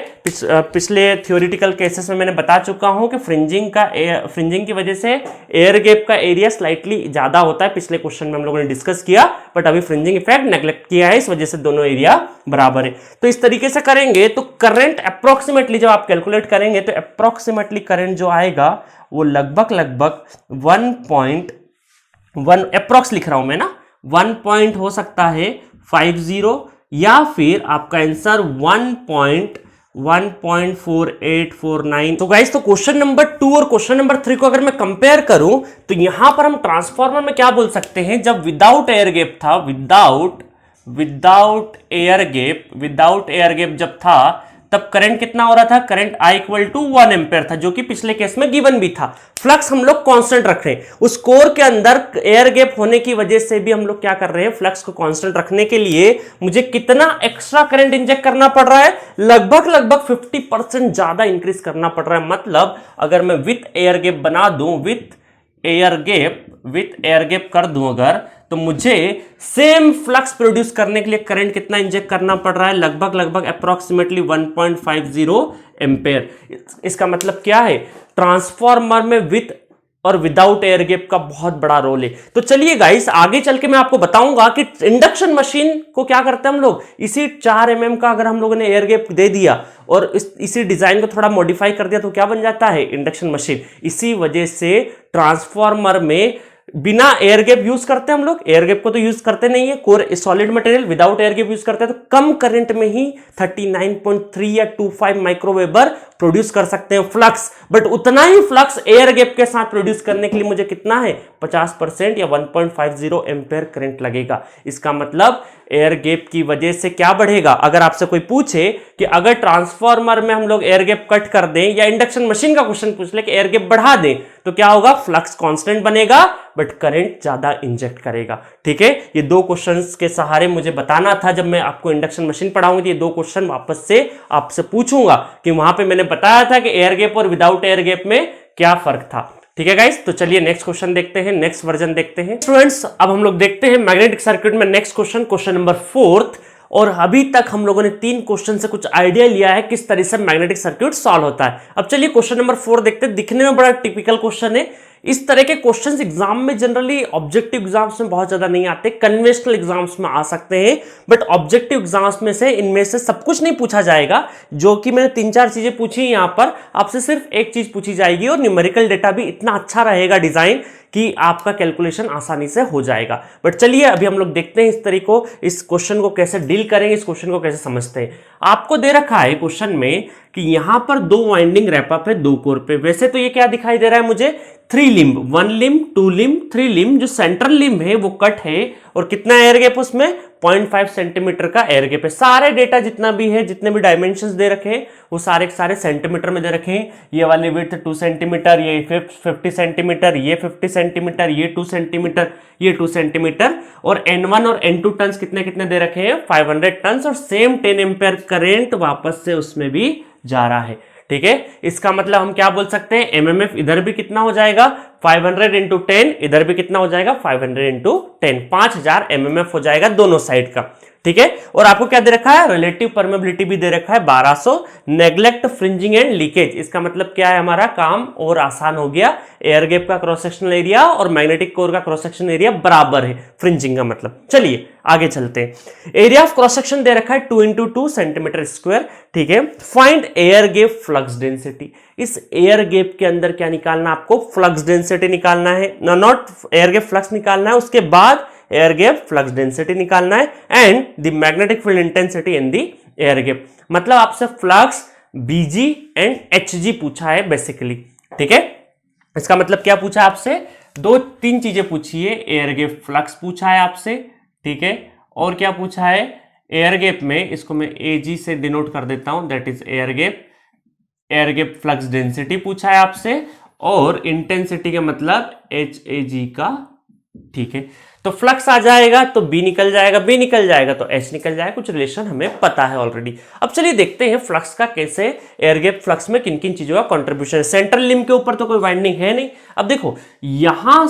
पिछले थ्योरेटिकल केसेस में मैंने बता चुका हूं कि फ्रिंजिंग की वजह से एयर गैप का एरिया स्लाइटली ज्यादा होता है, पिछले क्वेश्चन में हम लोगों ने डिस्कस किया। बट अभी फ्रिंजिंग इफेक्ट नेग्लेक्ट किया है, इस वजह से दोनों एरिया बराबर है। तो इस तरीके से करेंगे तो करंट अप्रोक्सीमेटली जब आप कैलकुलेट करेंगे तो अप्रोक्सीमेटली करंट जो आएगा वो लगभग 1.1 अप्रोक्स लिख रहा हूं मैं ना, 1 हो सकता है 50 या फिर आपका आंसर 1.4849। तो गाइस, तो क्वेश्चन नंबर 2 और क्वेश्चन नंबर 3 को अगर मैं कंपेयर करूं तो यहां पर हम ट्रांसफार्मर में क्या बोल सकते हैं, जब विदाउट एयर गैप था, विदाउट एयर गैप जब था तब करंट कितना हो रहा था, current I equal to 1 ampere था, जो कि पिछले केस में गिवन भी था। फ्लक्स हम लोग कांस्टेंट रख रहे हैं, उस कोर के अंदर एयर गैप होने की वजह से भी हम लोग क्या कर रहे हैं, फ्लक्स को कांस्टेंट रखने के लिए मुझे कितना एक्स्ट्रा करंट इंजेक्ट करना पड़ रहा है, लगभग 50% ज्यादा इंक्रीज करना पड़ रहा है। मतलब अगर मैं विथ एयर गैप बना दूं, विथ एयर गैप कर दूं अगर, तो मुझे सेम फ्लक्स प्रोड्यूस करने के लिए करंट कितना इंजेक्ट करना पड़ रहा है, लगभग अप्रोक्सीमेटली 1.50 एम्पेयर। इसका मतलब क्या है, ट्रांसफार्मर में विथ और विदाउट एयर गैप का बहुत बड़ा रोल है। तो चलिए गाइस, आगे चल के मैं आपको बताऊंगा कि इंडक्शन मशीन को क्या करते हैं हम लोग, इसी 4 mm का अगर हम लोगों ने एयर गैप दे दिया और इसी डिजाइन को थोड़ा मॉडिफाई कर दिया तो क्या बन जाता है, इंडक्शन मशीन। इसी वजह से ट्रांसफार्मर में बिना एयर गैप यूज करते हैं हम लोग, एयर गैप को तो यूज करते नहीं है, core solid material, without air gap use करते हैं, तो कम करंट में ही 39.3 या 25 माइक्रोवेबर प्रोड्यूस कर सकते हैं फ्लक्स। बट उतना ही फ्लक्स एयर गैप के साथ प्रोड्यूस करने के लिए मुझे कितना है, 50% या 1.50 एम्पेयर करंट लगेगा। इसका मतलब एयर गैप की वजह से क्या बढ़ेगा, अगर आपसे कोई पूछे कि अगर ट्रांसफार्मर में हम लोग एयर गैप कट कर दें या इंडक्शन मशीन का क्वेश्चन पूछ ले कि एयर गैप बढ़ा दें, तो क्या होगा, फ्लक्स कांस्टेंट बनेगा बट करंट ज्यादा इंजेक्ट करेगा। ठीक है, ये 2 क्वेश्चंस के सहारे मुझे बताना था, जब मैं आपको इंडक्शन मशीन पढ़ाऊंगी तो ये 2 क्वेश्चन वापस से आपसे पूछूंगा कि वहां पे मैंने बताया था कि एयर गैप और विदाउट एयर गैप में क्या फर्क था। ठीक है गाइस, तो चलिए नेक्स्ट क्वेश्चन देखते हैं, नेक्स्ट वर्जन देखते हैं। स्टूडेंट्स, अब हम लोग देखते हैं मैग्नेटिक सर्किट में नेक्स्ट क्वेश्चन नंबर 4। और अभी तक हम लोगों ने 3 क्वेश्चन से कुछ आइडिया लिया है किस तरह से मैग्नेटिक सर्किट सॉल्व होता है। अब चलिए क्वेश्चन नंबर 4 देखते हैं। दिखने में बड़ा टिपिकल क्वेश्चन है, इस तरह के क्वेश्चंस एग्जाम में जनरली ऑब्जेक्टिव एग्जाम्स में बहुत ज्यादा नहीं आते, कन्वेंशनल एग्जाम्स में आ सकते हैं, बट ऑब्जेक्टिव एग्जाम्स में से इनमें से सब कुछ नहीं पूछा जाएगा। जो कि मैंने 3-4 चीजें पूछी यहां पर, आपसे सिर्फ एक चीज पूछी जाएगी और न्यूमेरिकल डेटा भी इतना अच्छा रहेगा डिजाइन कि आपका कैलकुलेशन आसानी से हो जाएगा। बट चलिए अभी हम लोग देखते हैं इस क्वेश्चन को कैसे डील करेंगे, इस क्वेश्चन को कैसे समझते हैं। आपको दे रखा है क्वेश्चन में कि यहां पर 2 वाइंडिंग रैपअप है 2 कोर पे। वैसे तो ये क्या दिखाई दे रहा है मुझे, 3 लिम्ब, 1 लिम्ब, 2 लिम्ब, 3 लिम्ब। जो सेंट्रल लिम्ब है वो कट है और कितना एयर गैप उसमें 0.5 सेंटीमीटर का एयर गैप है। सारे डेटा जितना भी है, जितने भी डायमेंशंस दे रखे हैं वो सारे के सारे सेंटीमीटर में दे रखे हैं। ये वाली विड्थ 2 सेंटीमीटर, ये 50 सेंटीमीटर, ये 50 सेंटीमीटर, ये 2 सेंटीमीटर, ये 2 सेंटीमीटर, और N1 और N2 टन्स कितने कितने दे रखे हैं 500 टन्स, और सेम 10 एम्पेयर करंट वापस से उसमें भी जा रहा है। ठीक है, इसका मतलब हम क्या बोल सकते हैं, एमएमएफ इधर भी कितना हो जाएगा 500 इंटू 10, इधर भी कितना हो जाएगा 500 इंटू 10, 5000 एमएमएफ हो जाएगा दोनों साइड का। ठीक है, और आपको क्या दे रखा है, रिलेटिव परमेबिलिटी भी दे रखा है 1200, नेग्लेक्ट फ्रिंजिंग एंड लीकेज। इसका मतलब क्या है, हमारा काम और आसान हो गया। एयर गैप का क्रॉस सेक्शनल एरिया और मैग्नेटिक कोर का क्रॉस सेक्शन एरिया बराबर है, फ्रिंजिंग का मतलब। चलिए आगे चलते हैं। एरिया ऑफ क्रॉस सेक्शन दे रखा है 2 इंटू 2 सेंटीमीटर स्क्वायर। ठीक है, find air gap flux density. इस एयर गैप के अंदर क्या निकालना, आपको फ्लक्स डेंसिटी निकालना है, नॉट एयर गैप फ्लक्स निकालना है, उसके बाद एयर गैप फ्लक्स डेंसिटी निकालना है, and the magnetic field intensity in the air gap. मतलब आपसे फ्लक्स बीजी एंड एचजी पूछा है बेसिकली। ठीक है, इसका मतलब क्या पूछा है आपसे, 2-3 चीजें पूछी है। एयर गैप फ्लक्स पूछा है आपसे, ठीक है, और क्या पूछा है एयर गैप में, इसको मैं एजी से डिनोट कर देता हूं, that is air gap flux density पूछा है आपसे, और इंटेंसिटी का मतलब HAG का। ठीक है, तो फ्लक्स आ जाएगा तो बी निकल जाएगा, बी निकल जाएगा तो एच निकल जाएगा, कुछ रिलेशन हमें पता है ऑलरेडी। अब चलिए देखते हैं फ्लक्स का कैसे, एयर गैप फ्लक्स में किन किन चीजों का कंट्रीब्यूशन है। सेंट्रल लिम्ब के ऊपर तो कोई वाइंडिंग है नहीं। अब देखो यहां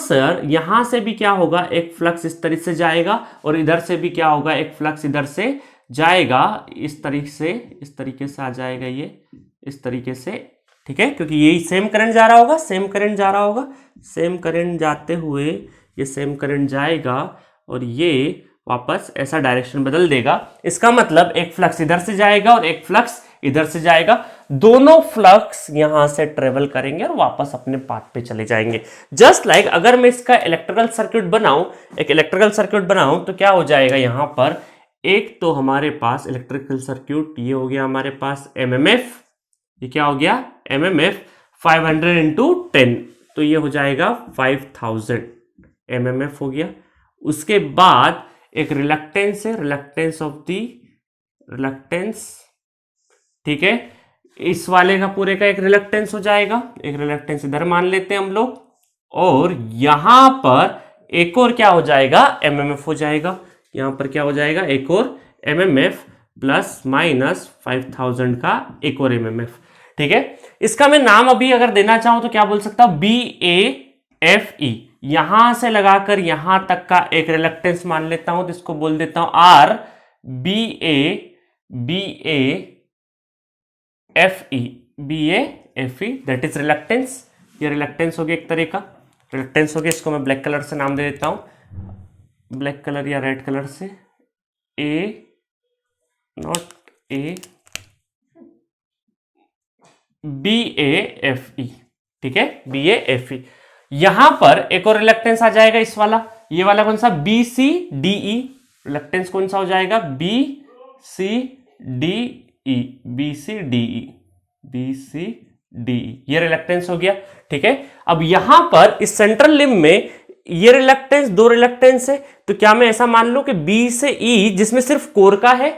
से भी क्या होगा, एक फ्लक्स इस तरीके से जाएगा, और इधर से भी क्या होगा, एक फ्लक्स इधर से जाएगा, इस तरीके से आ जाएगा, ये इस तरीके से। ठीक है, क्योंकि यही सेम करंट जा रहा होगा, सेम करंट जाते हुए ये सेम करंट जाएगा और ये वापस ऐसा डायरेक्शन बदल देगा। इसका मतलब एक फ्लक्स इधर से जाएगा और एक फ्लक्स इधर से जाएगा, दोनों फ्लक्स यहां से ट्रेवल करेंगे और वापस अपने पाथ पे चले जाएंगे। जस्ट लाइक अगर मैं इसका इलेक्ट्रिकल सर्किट बनाऊं तो क्या हो जाएगा, यहां पर एक तो हमारे पास इलेक्ट्रिकल सर्किट, ये हो गया हमारे पास एमएमएफ, ये क्या हो गया एमएमएफ 500 इंटू 10, तो ये हो जाएगा 5000 एमएमएफ हो गया। उसके बाद एक रिलक्टेंस है, रिलक्टेंस, ठीक है, इस वाले का पूरे का एक रिलक्टेंस हो जाएगा, एक रिलक्टेंस इधर मान लेते हैं हम लोग, और यहां पर एक और क्या हो जाएगा एमएमएफ हो जाएगा, यहां पर क्या हो जाएगा एक और एमएमएफ प्लस माइनस 5000 का एक और एमएमएफ। ठीक है, इसका मैं नाम अभी अगर देना चाहूं तो क्या बोल सकता हूं, BAFE। यहां से लगाकर यहां तक का एक रिलक्टेंस मान लेता हूं, तो इसको बोल देता हूं BAFE, दैट इज रिलक्टेंस। ये रिलक्टेंस हो गया एक तरह का, रिलक्टेंस हो गया, इसको मैं ब्लैक कलर से नाम दे देता हूं, ब्लैक कलर या रेड कलर से, BAFE। ठीक है, BAFE। यहां पर एक और रिलक्टेंस आ जाएगा, इस वाला, ये वाला कौन सा, BCDE। रिलक्टेंस कौन सा हो जाएगा, BCDE, ये रिलक्टेंस हो गया। ठीक है, अब यहां पर इस सेंट्रल लिम्ब में ये रिलक्टेंस, 2 रिलक्टेंस है, तो क्या मैं ऐसा मान लूं कि B से E, जिसमें सिर्फ कोर का है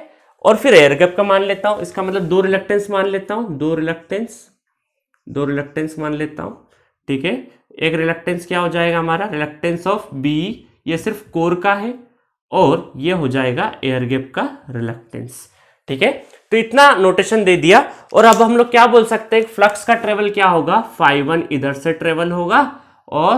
और फिर एयर गैप का मान लेता हूं, इसका मतलब 2 रिलक्टेंस मान लेता हूं, 2 रिलक्टेंस मान लेता हूं। ठीक है, एक रिलक्टेंस क्या हो जाएगा हमारा, रिलक्टेंस ऑफ B, ये सिर्फ कोर का है, और ये हो जाएगा एयर गैप का रिलक्टेंस। ठीक है, तो इतना नोटेशन दे दिया। और अब हम लोग क्या बोल सकते हैं, फ्लक्स का ट्रेवल क्या होगा, φ1 इधर से ट्रेवल होगा और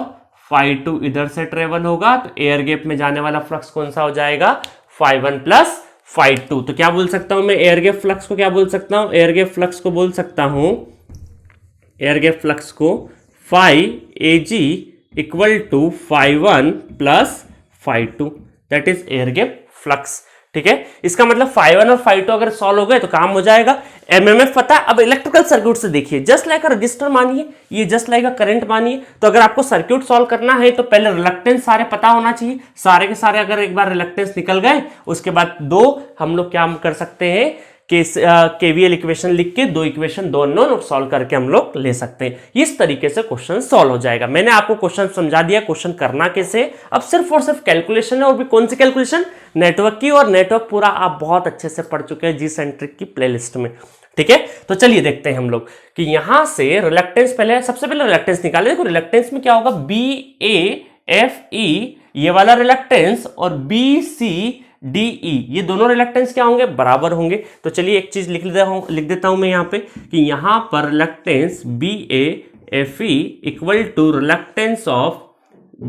φ2 इधर से ट्रेवल होगा, तो एयर गैप में जाने वाला फ्लक्स कौन सा हो जाएगा, φ1 प्लस φ2। तो क्या बोल सकता हूं मैं, एयर गैप फ्लक्स को क्या बोल सकता हूं, एयर गैप फ्लक्स को बोल सकता हूं 5 Ag equal to phi1 plus phi2, that is air gap flux. ठीक है, इसका मतलब phi1 और phi2 अगर सॉल्व हो गए तो काम हो जाएगा। एमएमएफ पता है। अब इलेक्ट्रिकल सर्किट से देखिए, जस्ट लाइक अ रजिस्टर मानिए, ये जस्ट लाइक अ करंट मानिए। तो अगर आपको सर्किट सॉल्व करना है तो पहले रिलक्टेंस सारे पता होना चाहिए, सारे के सारे अगर एक बार रिलक्टेंस निकल गए, उसके बाद दो हम लोग क्या कर सकते हैं कि केवीएल इक्वेशन लिख के दो इक्वेशन, दो अननोन और सॉल्व करके हम लोग ले सकते हैं। इस तरीके से क्वेश्चन सॉल्व हो जाएगा। मैंने आपको क्वेश्चन समझा दिया, क्वेश्चन करना कैसे। अब सिर्फ और सिर्फ कैलकुलेशन है, और भी कौन सी कैलकुलेशन, नेटवर्क की। और नेटवर्क पूरा आप बहुत अच्छे से पढ़ चुके हैं जी सेंट्रिक की प्लेलिस्ट में। ठीक है, तो चलिए देखते हैं हम लोग कि यहां से रिलक्टेंस, पहले सबसे पहले रिलक्टेंस निकाले। देखो रिलक्टेंस में क्या होगा, BAFE ये वाला रिलक्टेंस और BCDE ये दोनों रिलक्टेंस क्या होंगे, बराबर होंगे। तो चलिए एक चीज लिख देता हूं मैं यहां पे कि यहां पर reluctance BAFE equal to reluctance of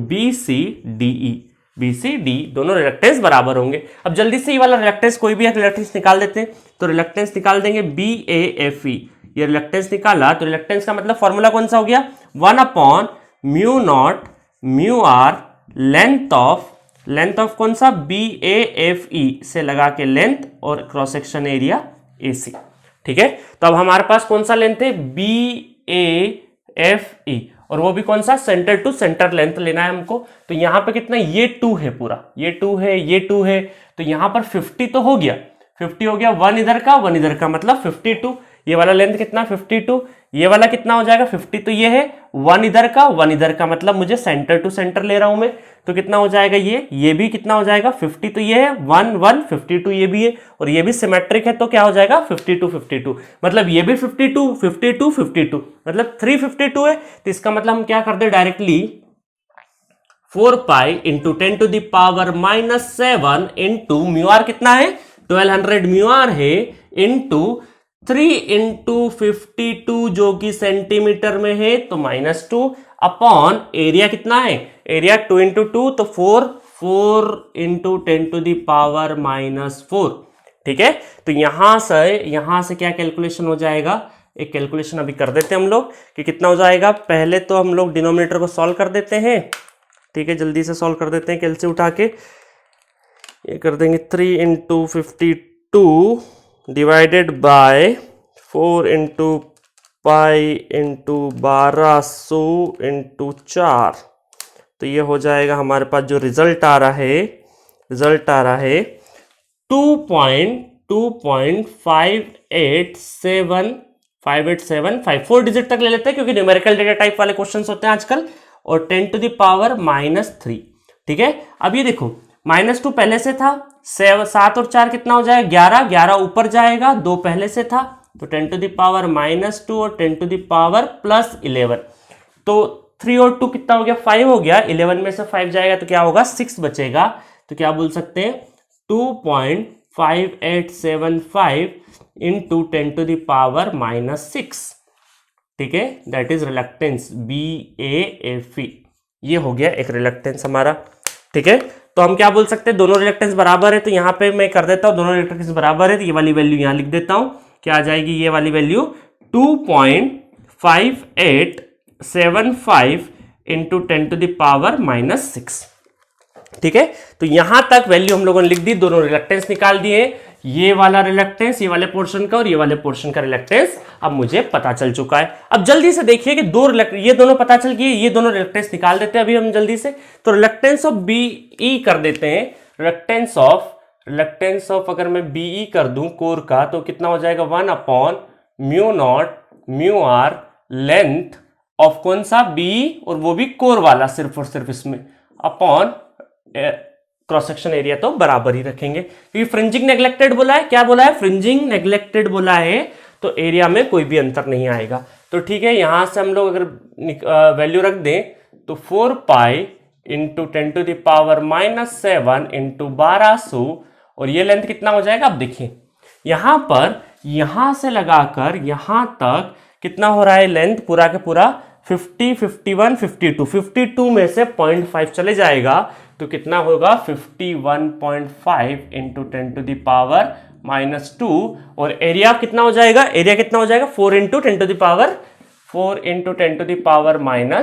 BCDE, BCD दोनों रिलक्टेंस बराबर होंगे। अब जल्दी से ये वाला रिलक्टेंस, कोई भी एक रिलक्टेंस निकाल देते हैं। तो रिलक्टेंस निकाल देंगे BAFE, ये रिलक्टेंस निकाला तो रिलक्टेंस का मतलब फॉर्मूला कौन सा हो गया, 1/μ0 μr लेंथ ऑफ कौन सा, BAFE से लगा के लेंथ और क्रॉस सेक्शन एरिया AC। ठीक है, तो अब हमारे पास कौन सा लेंथ है, BAFE, और वो भी कौन सा, सेंटर टू सेंटर लेंथ लेना है हमको। तो यहां पे कितना, ये 2 है पूरा, ये 2 है, ये 2 है, तो यहां पर 50 तो हो गया, 50 हो गया, 1 इधर का 1 इधर का, मतलब 52। ये वाला लेंथ कितना, 52। ये वाला कितना हो जाएगा, 50 तो ये है, 1 इधर का 1 इधर का, मतलब मुझे सेंटर टू सेंटर ले रहा हूं मैं। तो कितना हो जाएगा, ये भी कितना हो जाएगा, 50 तो ये है, 1 1 52 ये भी है, और ये भी सिमेट्रिक है, तो क्या हो जाएगा 52 52, मतलब ये भी 52 52 52, मतलब 352 है। तो इसका मतलब हम क्या कर दे directly, 4 pi into 10 to the power -7 into mu r कितना है, 1200 म्यू आर है, इंटू 3 इंटू 52 जो कि सेंटीमीटर में है, तो -2 अपॉन एरिया कितना है, एरिया 2 इंटू 2 तो 4 इंटू 10 टू द पावर -4। ठीक है, तो यहां से क्या कैलकुलेशन हो जाएगा, एक कैलकुलेशन अभी कर देते हैं हम लोग कि कितना हो जाएगा। पहले तो हम लोग डिनोमिनेटर को सॉल्व कर देते हैं। ठीक है, जल्दी से सॉल्व कर देते हैं, कैल से उठा के ये कर देंगे, 3 into 52 divided by 4 into pi into 1200 into 4, तो ये हो जाएगा हमारे पास जो रिजल्ट आ रहा है 2.5875 4 डिजिट तक ले लेते हैं क्योंकि न्यूमेरिकल डेटा टाइप वाले क्वेश्चंस होते हैं आजकल, और 10 टू द पावर -3। ठीक है, अब ये देखो -2 पहले से था, 7 और 4 कितना हो जाएगा, 11 ऊपर जाएगा, 2 पहले से था, तो 10 टू द पावर -2 और 10 टू द पावर +11, तो 3 और 2 कितना हो गया, 5 हो गया, 11 में से 5 जाएगा तो क्या होगा, 6 बचेगा। तो क्या बोल सकते हैं, 2.5875 इंटू 10 टू द पावर -6। ठीक है, दैट इज रिलक्टेंस BAFE। ये हो गया एक रिलक्टेंस हमारा। ठीक है, तो हम क्या बोल सकते हैं, दोनों रिलक्टेंस बराबर है, तो यहां पे मैं कर देता हूं दोनों रिलक्टेंस बराबर है, तो ये वाली वैल्यू यहां लिख देता हूं, क्या आ जाएगी ये वाली value, 2.5875 into 10 to the power -6। ठीक है, तो यहां तक वैल्यू हम लोगों ने लिख दी, दोनों रिलक्टेंस निकाल दिए, ये वाला रिलक्टेंस ये वाले पोर्शन का और ये वाले पोर्शन का रिलक्टेंस अब मुझे पता चल चुका है। अब जल्दी से देखिए कि ये दोनों पता चल गए, ये दोनों रिलक्टेंस निकाल देते हैं अभी हम जल्दी से। तो रिलक्टेंस ऑफ BE कर देते हैं, रिलक्टेंस ऑफ अगर मैं BE कर दूं कोर का, तो कितना हो जाएगा, 1/μ0 μr लेंथ ऑफ कौन सा, BE, और वो भी कोर वाला सिर्फ और सिर्फ इसमें, अपॉन क्रॉस सेक्शन एरिया तो बराबर ही रखेंगे क्योंकि फ्रिंजिंग नेग्लेक्टेड बोला है। क्या बोला है, फ्रिंजिंग नेग्लेक्टेड बोला है, तो एरिया में कोई भी अंतर नहीं आएगा। तो ठीक है, यहां से हम लोग अगर वैल्यू रख दें तो 4 pi into 10 to the power -7 into 1200, और ये लेंथ कितना हो जाएगा, अब देखिए यहां पर, यहां से लगाकर यहां तक कितना हो रहा है लेंथ, पूरा के पूरा 50 51 52 52 में से 0.5 चले जाएगा, तो कितना होगा 51.5 इंटू 10 टू द पावर -2, और एरिया कितना हो जाएगा, 4 into 10 to the power 4 into 10⁻⁻⁴।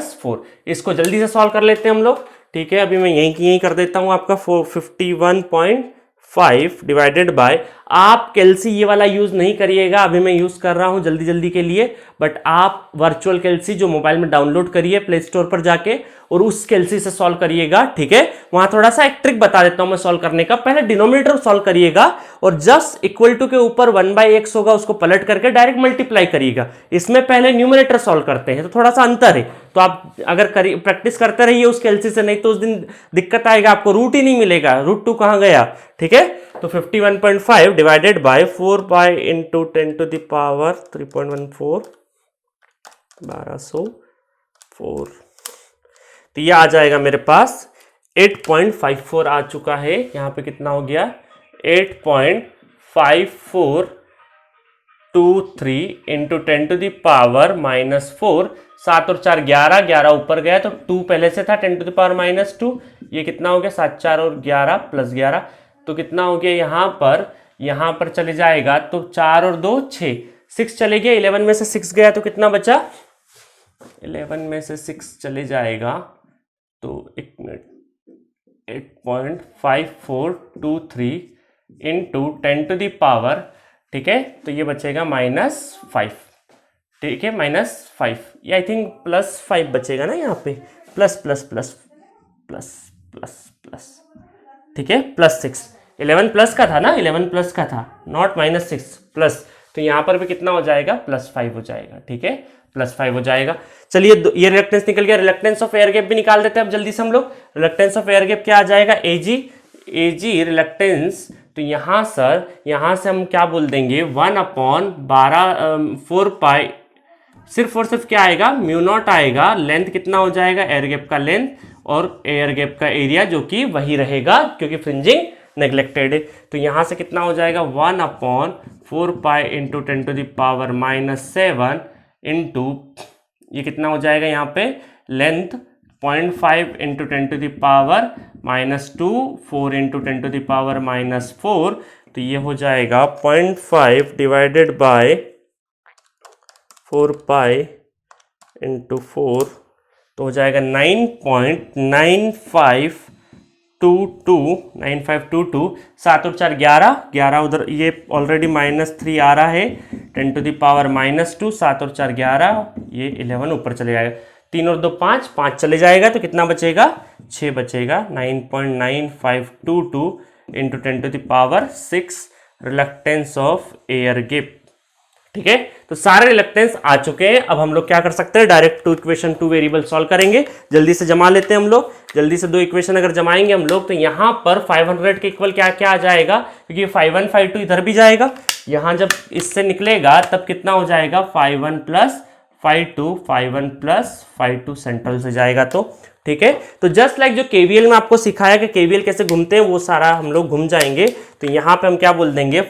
इसको जल्दी से सॉल्व कर लेते हैं हम लोग। ठीक है, अभी मैं यहीं कर देता हूं आपका 51.5 डिवाइडेड बाय, आप कैलसी ये वाला यूज नहीं करिएगा, अभी मैं यूज कर रहा हूं जल्दी के लिए, बट आप वर्चुअल कैलसी जो मोबाइल में डाउनलोड करिए प्ले स्टोर पर जाके और उस कैलसी से सॉल्व करिएगा। ठीक है, वहां थोड़ा सा एक ट्रिक बता देता हूं मैं सॉल्व करने का। पहले डिनोमिनेटर सॉल्व करिएगा और जस्ट इक्वल टू के ऊपर 1/x होगा, उसको पलट करके डायरेक्ट मल्टीप्लाई करिएगा। इसमें पहले न्यूमरेटर सॉल्व करते हैं तो थोड़ा सा अंतर है, तो आप अगर प्रैक्टिस करते रहिए उस कैलसी से, नहीं तो उस दिन दिक्कत आएगा, आपको रूट ही नहीं मिलेगा, रूट 2 कहां गया। ठीक है, तो 51.5 डिवाइडेड बाय 4 इंटू 10⁻³ 1204, तो ये आ जाएगा मेरे पास 8.54 आ चुका है। यहाँ पे कितना हो गया 8.5423 इंटू 10⁻⁻⁴। 7 और 4 11, 11 ऊपर गया तो 2 पहले से था 10⁻⁻²। ये कितना हो गया 7 4 और 11 प्लस 11, तो कितना हो गया यहाँ पर चले जाएगा तो 4 और 2 6, 6 चले गया, 11 में से 6 गया तो कितना बचा, 11 में से 6 चले जाएगा तो 1 मिनट 8.5423 इंटू 10⁻, ठीक है, तो ये बचेगा -5। ठीक है, -5, ये आई थिंक +5 बचेगा ना यहाँ पे, plus plus plus plus plus plus, ठीक है, +6। 11 प्लस का था ना, 11 प्लस का था, नॉट -6 प्लस, तो यहाँ पर भी कितना हो जाएगा +5 हो जाएगा। ठीक है, +5 हो जाएगा। चलिए ये रिलक्टेंस निकल गया, रिलक्टेंस ऑफ एयर गैप भी निकाल देते हैं अब जल्दी से हम लोग। रिलक्टेंस ऑफ एयर गैप क्या आ जाएगा, एजी रिलक्टेंस, तो यहाँ से हम क्या बोल देंगे 1/4 सिर्फ और सिर्फ क्या आएगा, μ0 आएगा, लेंथ कितना हो जाएगा एयर गैप का लेंथ और एयर गैप का एरिया जो कि वही रहेगा क्योंकि फ्रिंजिंग नेग्लेक्टेड है। तो यहाँ से कितना हो जाएगा 1/4 इंटू 10⁻⁻7 इंटू ये कितना हो जाएगा यहाँ पे लेंथ 0.5 इंटू 10⁻⁻2, 4 इंटू 10⁻⁻4, तो ये हो जाएगा 0.5 डिवाइडेड बाय 4 इंटू 4, तो हो जाएगा 9.9522। 7 और 4 11, 11 उधर ये ऑलरेडी -3 आ रहा है, 10⁻⁻2, 7 और 4 11, ये 11 ऊपर चले जाएगा, 3 और 2 5, 5 चले जाएगा तो कितना बचेगा 6 बचेगा। 9.9522 into 10⁻6 reluctance of air gap. ठीक है, तो सारे रिलक्टेंस आ चुके हैं। अब हम लोग क्या कर सकते हैं, डायरेक्ट 2 इक्वेशन 2 वेरिएबल सॉल्व करेंगे। जल्दी से जमा लेते हैं हम लोग, जल्दी से 2 इक्वेशन अगर जमाएंगे हम लोग तो यहाँ पर 500 के इक्वल क्या क्या आ जाएगा, क्योंकि 51 52 इधर भी जाएगा, यहाँ जब इससे निकलेगा तब कितना हो जाएगा 51 + 52, 51 + 52 सेंट्रल से जाएगा। तो ठीक है, तो जस्ट लाइक जो केवीएल में आपको सिखाया कि केवीएल कैसे घूमते हैं वो सारा हम लोग घूम जाएंगे। तो यहाँ पे हम क्या बोल देंगे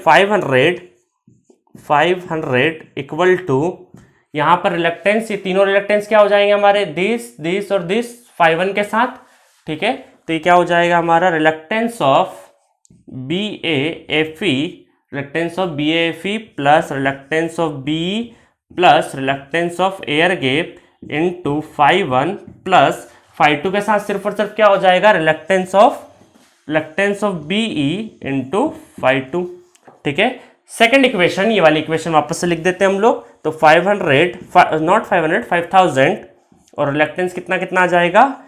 500 इक्वल टू, यहाँ पर रिलक्टेंस, ये तीनों रिलक्टेंस क्या हो जाएंगे हमारे, दिस और दिस 51 के साथ। ठीक है, तो ये क्या हो जाएगा हमारा reluctance of BAFE, reluctance of BAFE plus reluctance of BE plus reluctance of air gap into 51 plus 52 के साथ सिर्फ और सिर्फ क्या हो जाएगा रिलक्टेंस ऑफ BE इंटू 52। ठीक है, सेकेंड इक्वेशन, ये वाली इक्वेशन वापस से लिख देते हैं हम लोग। तो 5000 और रिलक्टेंस कितना आ जाएगा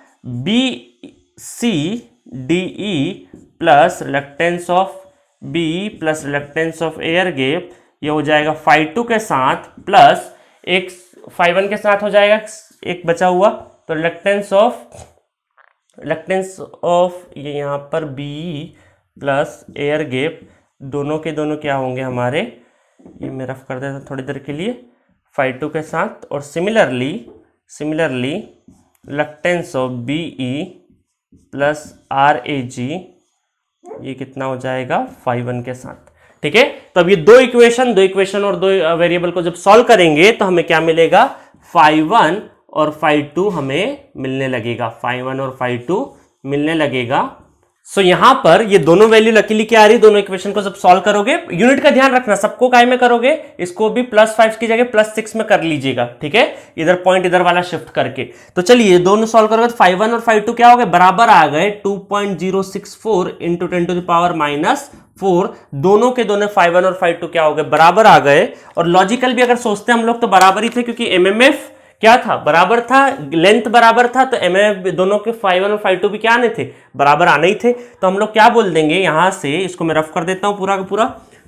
BCDE plus reluctance of BE plus reluctance of air gap, ये हो जाएगा 52 के साथ प्लस एक 51 के साथ हो जाएगा एक बचा हुआ, तो रिलक्टेंस ऑफ ये यहाँ पर BE प्लस एयर गैप, दोनों के दोनों क्या होंगे हमारे, ये मैं रफ कर देता थोड़ी देर के लिए, 52 के साथ, और similarly reluctance of BE plus RAG, ये कितना हो जाएगा 51 के साथ। ठीक है, तो अब ये दो इक्वेशन और 2 वेरिएबल को जब सॉल्व करेंगे तो हमें क्या मिलेगा 51 और 52 हमें मिलने लगेगा, 51 और 52 मिलने लगेगा। सो यहां पर ये दोनों वैल्यू लकीली क्या आ रही है, दोनों इक्वेशन को जब सॉल्व करोगे, यूनिट का ध्यान रखना, सबको काय में करोगे, इसको भी +5 की जगह +6 में कर लीजिएगा, ठीक है, इधर पॉइंट इधर वाला शिफ्ट करके। तो चलिए दोनों सॉल्व करोगे तो 5 और 5 क्या हो गए, बराबर आ गए 2.064 इंटू 10⁻⁴। दोनों के दोनों 5 और 5 क्या हो गए, बराबर आ गए। और लॉजिकल भी अगर सोचते हम लोग तो बराबर ही थे, क्योंकि एमएमएफ क्या था, बराबर था, लेंथ बराबर था, तो एमएफ दोनों के 5 और 5 भी क्या आने थे, बराबर आने ही थे। तो हम लोग क्या बोल देंगे यहां से, इसको मैं रफ कर देता हूं पूरा का पूरा।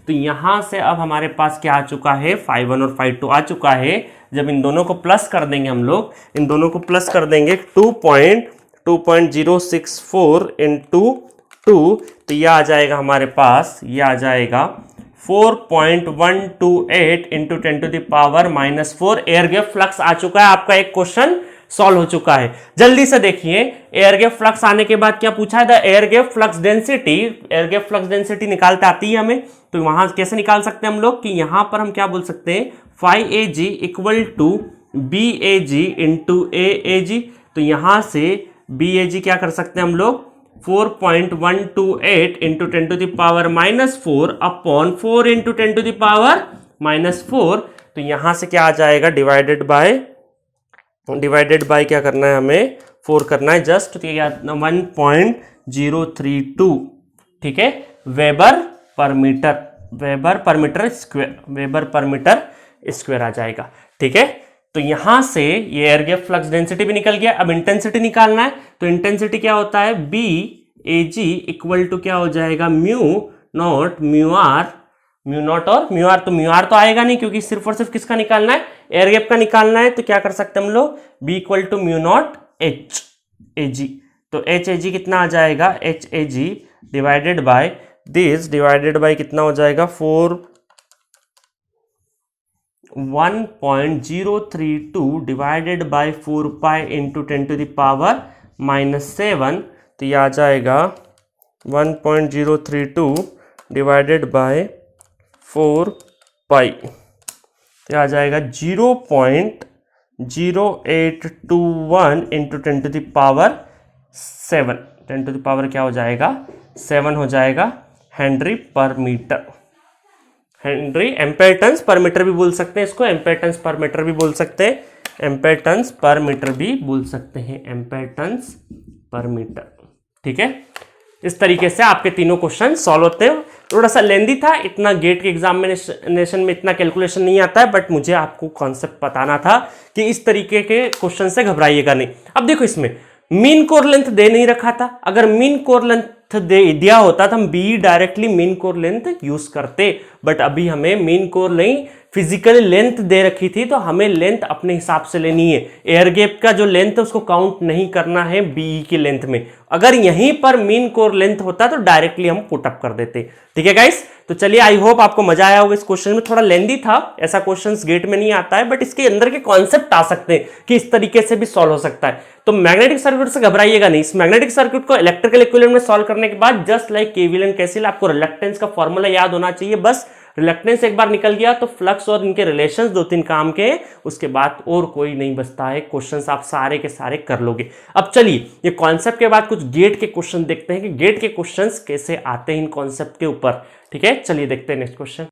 तो यहां से अब हमारे पास क्या आ चुका है, 5 और 5 आ चुका है। जब इन दोनों को प्लस कर देंगे हम लोग, इन दोनों को प्लस कर देंगे 2.064 इंटू 2, तो यह आ जाएगा हमारे पास, यह आ जाएगा 4.128 इंटू 10⁻⁻⁴। एयर गैप फ्लक्स आ चुका है, आपका एक क्वेश्चन सॉल्व हो चुका है। जल्दी से देखिए, एयर गैप फ्लक्स आने के बाद क्या पूछा है, the air gap flux density, air gap flux density निकालते आती है हमें, तो वहां कैसे निकाल सकते हैं हम लोग, कि यहां पर हम क्या बोल सकते हैं, φAg equal to BAg into AAg। तो यहां से BAg क्या कर सकते हैं हम लोग, 4.128 इंटू 10⁻⁻⁴ अपॉन 4 इंटू 10⁻⁻�4। तो यहां से क्या आ जाएगा, डिवाइडेड बाय क्या करना है हमें, 4 करना है जस्ट, तो क्या 1.032, ठीक है, वेबर पर मीटर स्क्वायर आ जाएगा, ठीक है। तो यहां से ये एयर गैप फ्लक्स डेंसिटी भी निकल गया। अब इंटेंसिटी निकालना है, तो इंटेंसिटी क्या होता है, BAg इक्वल टू क्या हो जाएगा, म्यू नॉट और म्यू आर। तो म्यू आर तो आएगा नहीं, क्योंकि सिर्फ और सिर्फ किसका निकालना है, एयर गैप का निकालना है। तो क्या कर सकते हैं हम लोग, B equal to mu naught HAg। तो HAg कितना आ जाएगा, HAG divided by this, divided by कितना हो जाएगा, 1.032 डिवाइडेड बाय 4 पाई इंटू 10⁻⁻⁷। तो यह आ जाएगा 1.032 डिवाइडेड बाय 4 पाई, तो आ जाएगा 0.0821 इंटू 10⁻⁷। 10 क्या हो जाएगा, 7 हो जाएगा Henry per metre. Henry ampere turns पर मीटर भी बोल सकते हैं इसको, एम्पेयर टन्स पर मीटर भी बोल सकते हैं, एम्पेयर टन्स पर मीटर भी बोल सकते हैं, एम्पेयर टन्स पर मीटर, ठीक है। इस तरीके से आपके तीनों क्वेश्चन सॉल्व होते हैं। थोड़ा सा लेंदी था, इतना गेट के एग्जामिनेशन में इतना कैलकुलेशन नहीं आता है, बट मुझे आपको कॉन्सेप्ट बताना था कि इस तरीके के क्वेश्चन से घबराइएगा नहीं। अब देखो, इसमें मीन कोर लेंथ दे नहीं रखा था, अगर मीन कोर लेंथ दिया होता तो हम be directly mean core length use करते, बट अभी हमें मीन कोर नहीं, फिजिकली लेंथ दे रखी थी, तो हमें लेंथ अपने हिसाब से लेनी है। एयर गैप का जो लेंथ है उसको काउंट नहीं करना है बीई की लेंथ में। अगर यहीं पर मीन कोर लेंथ होता तो डायरेक्टली हम पुट अप कर देते, ठीक है गाइस। तो चलिए, आई होप आपको मजा आया होगा इस क्वेश्चन में। थोड़ा लेंदी था, ऐसा क्वेश्चंस गेट में नहीं आता है, बट इसके अंदर के कॉन्सेप्ट आ सकते हैं कि इस तरीके से भी सॉल्व हो सकता है। तो मैग्नेटिक सर्किट से घबराइएगा नहीं। इस मैग्नेटिक सर्किट को इलेक्ट्रिकल इक्विवेलेंट में सॉल्व करने के बाद just like KVL and KCL आपको रिलक्टेंस का फॉर्मूला याद होना चाहिए। बस रिलक्टेंस एक बार निकल गया तो फ्लक्स और इनके रिलेशंस 2-3 काम के, उसके बाद और कोई नहीं बचता है। क्वेश्चंस आप सारे के सारे कर लोगे। अब चलिए, ये कॉन्सेप्ट के बाद कुछ गेट के क्वेश्चन देखते हैं कि गेट के क्वेश्चंस कैसे आते हैं इन कॉन्सेप्ट के ऊपर, ठीक है। चलिए देखते हैं नेक्स्ट क्वेश्चन।